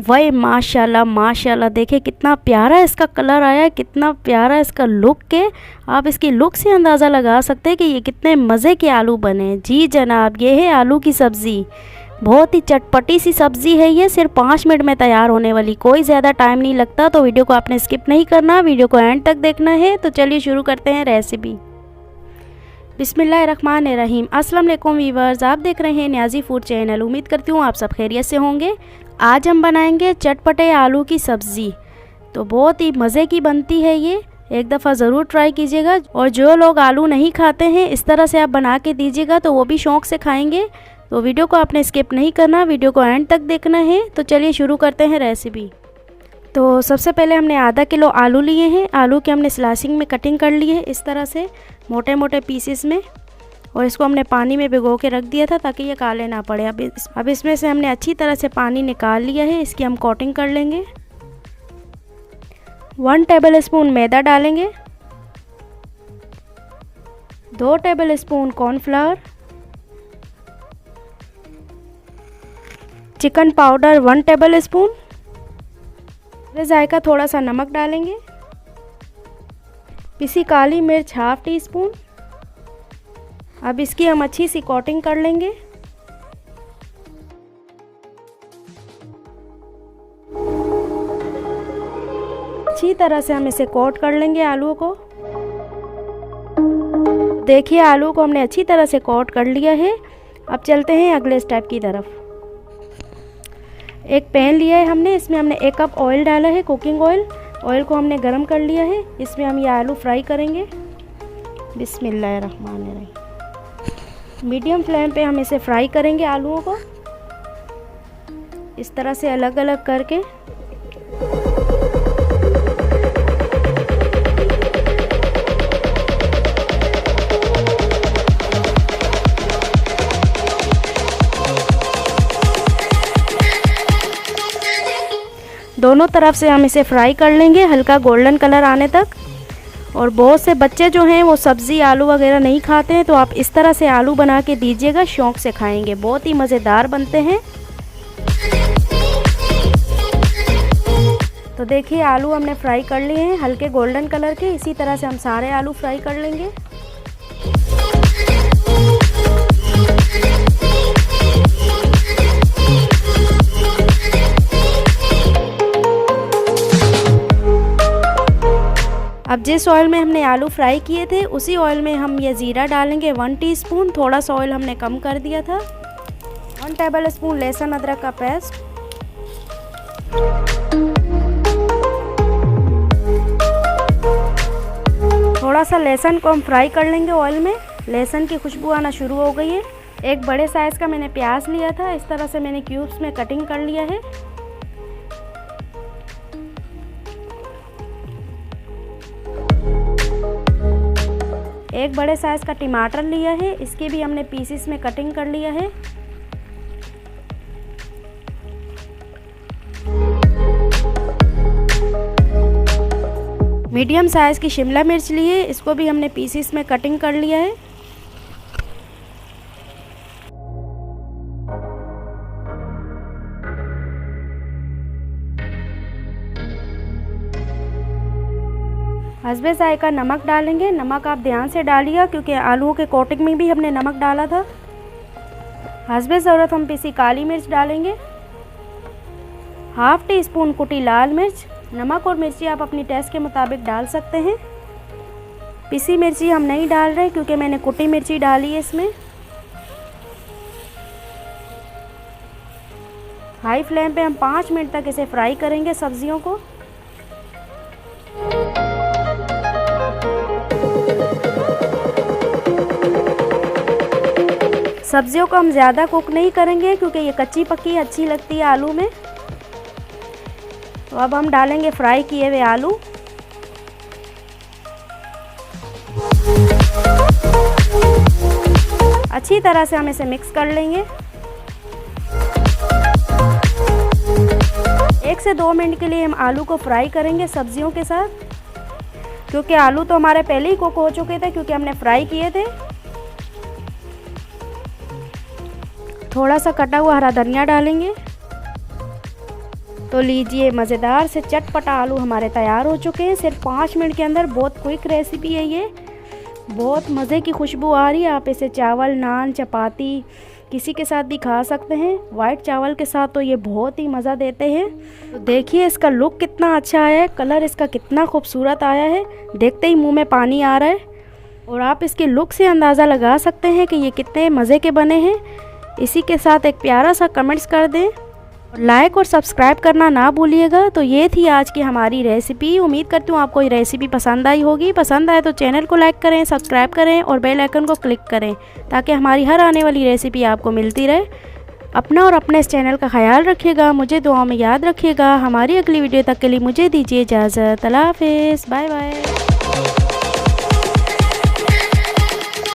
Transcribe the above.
वही माशाल्लाह माशाल्लाह, देखिए कितना प्यारा इसका कलर आया है, कितना प्यारा इसका लुक है। आप इसकी लुक से अंदाज़ा लगा सकते हैं कि ये कितने मज़े के आलू बने हैं। जी जनाब, ये है आलू की सब्ज़ी। बहुत ही चटपटी सी सब्ज़ी है ये, सिर्फ 5 मिनट में तैयार होने वाली, कोई ज़्यादा टाइम नहीं लगता। तो वीडियो को आपने स्किप नहीं करना, वीडियो को एंड तक देखना है। तो चलिए शुरू करते हैं रेसिपी। बिस्मिल्लाहिर्रहमानिर्रहीम। अस्सलाम वालेकुम वीवर्स, आप देख रहे हैं न्याज़ी फूड चैनल। उम्मीद करती हूँ आप सब खैरियत से होंगे। आज हम बनाएंगे चटपटे आलू की सब्ज़ी। तो बहुत ही मज़े की बनती है ये, एक दफ़ा ज़रूर ट्राई कीजिएगा। और जो लोग आलू नहीं खाते हैं, इस तरह से आप बना के दीजिएगा तो वो भी शौक़ से खाएंगे। तो वीडियो को आपने स्किप नहीं करना, वीडियो को एंड तक देखना है। तो चलिए शुरू करते हैं रेसिपी। तो सबसे पहले हमने आधा किलो आलू लिए हैं। आलू के हमने स्लाइसिंग में कटिंग कर ली है, इस तरह से मोटे मोटे पीसेस में। और इसको हमने पानी में भिगो के रख दिया था ताकि ये काले ना पड़े। अब इसमें से हमने अच्छी तरह से पानी निकाल लिया है। इसकी हम कोटिंग कर लेंगे। 1 टेबल स्पून मैदा डालेंगे, 2 table spoon cornflour, chicken powder 1 table spoon, जायका थोड़ा सा नमक डालेंगे, पिसी काली मिर्च 1/2 टीस्पून। अब इसकी हम अच्छी सी कोटिंग कर लेंगे। अच्छी तरह से हम इसे कोट कर लेंगे आलूओं को। देखिए आलू को हमने अच्छी तरह से कोट कर लिया है। अब चलते हैं अगले स्टेप की तरफ। एक पैन लिया है हमने, इसमें हमने 1 कप ऑयल डाला है, कुकिंग ऑयल। ऑयल को हमने गरम कर लिया है। इसमें हम ये आलू फ्राई करेंगे। बिस्मिल्लाहिर्रहमानिर्रहीम। मीडियम फ्लेम पे हम इसे फ्राई करेंगे आलूओं को, इस तरह से अलग अलग करके। दोनों तरफ से हम इसे फ्राई कर लेंगे हल्का गोल्डन कलर आने तक। और बहुत से बच्चे जो हैं वो सब्ज़ी आलू वगैरह नहीं खाते हैं, तो आप इस तरह से आलू बना के दीजिएगा, शौक़ से खाएंगे। बहुत ही मज़ेदार बनते हैं। तो देखिए आलू हमने फ्राई कर लिए हैं हल्के गोल्डन कलर के। इसी तरह से हम सारे आलू फ्राई कर लेंगे। अब जिस ऑयल में हमने आलू फ्राई किए थे उसी ऑयल में हम ये ज़ीरा डालेंगे 1 टीस्पून। थोड़ा सा ऑयल हमने कम कर दिया था। 1 टेबल स्पून लहसुन अदरक का पेस्ट, थोड़ा सा लहसुन को हम फ्राई कर लेंगे ऑयल में। लहसुन की खुशबू आना शुरू हो गई है। एक बड़े साइज़ का मैंने प्याज लिया था, इस तरह से मैंने क्यूब्स में कटिंग कर लिया है। एक बड़े साइज़ का टमाटर लिया है, इसके भी हमने पीसेस में कटिंग कर लिया है। मीडियम साइज़ की शिमला मिर्च ली है, इसको भी हमने पीसेस में कटिंग कर लिया है। हस्बे जायका नमक डालेंगे। नमक आप ध्यान से डालिए क्योंकि आलूओं के कोटिंग में भी हमने नमक डाला था। हस्बे ज़रूरत हम पिसी काली मिर्च डालेंगे, 1/2 टीस्पून कुटी लाल मिर्च। नमक और मिर्ची आप अपनी टेस्ट के मुताबिक डाल सकते हैं। पिसी मिर्ची हम नहीं डाल रहे क्योंकि मैंने कुटी मिर्ची डाली है इसमें। हाई फ्लेम पे हम 5 मिनट तक इसे फ्राई करेंगे सब्जियों को। सब्जियों को हम ज़्यादा कुक नहीं करेंगे क्योंकि ये कच्ची पक्की अच्छी लगती है आलू में। तो अब हम डालेंगे फ्राई किए हुए आलू। अच्छी तरह से हम इसे मिक्स कर लेंगे। 1 से 2 मिनट के लिए हम आलू को फ्राई करेंगे सब्जियों के साथ, क्योंकि आलू तो हमारे पहले ही कुक हो चुके थे क्योंकि हमने फ्राई किए थे। थोड़ा सा कटा हुआ हरा धनिया डालेंगे। तो लीजिए, मज़ेदार से चटपटा आलू हमारे तैयार हो चुके हैं सिर्फ 5 मिनट के अंदर। बहुत क्विक रेसिपी है ये, बहुत मज़े की खुशबू आ रही है। आप इसे चावल, नान, चपाती किसी के साथ भी खा सकते हैं। वाइट चावल के साथ तो ये बहुत ही मज़ा देते हैं। तो देखिए इसका लुक कितना अच्छा आया है, कलर इसका कितना खूबसूरत आया है, देखते ही मुंह में पानी आ रहा है। और आप इसके लुक से अंदाज़ा लगा सकते हैं कि ये कितने मज़े के बने हैं। इसी के साथ एक प्यारा सा कमेंट्स कर दें, लाइक और सब्सक्राइब करना ना भूलिएगा। तो ये थी आज की हमारी रेसिपी। उम्मीद करती हूँ आपको ये रेसिपी पसंद आई होगी। पसंद आए तो चैनल को लाइक करें, सब्सक्राइब करें और बेल आइकन को क्लिक करें ताकि हमारी हर आने वाली रेसिपी आपको मिलती रहे। अपना और अपने इस चैनल का ख्याल रखिएगा, मुझे दुआओं में याद रखिएगा। हमारी अगली वीडियो तक के लिए मुझे दीजिए इजाज़त। अल्लाह हाफ़िज़, बाय बाय।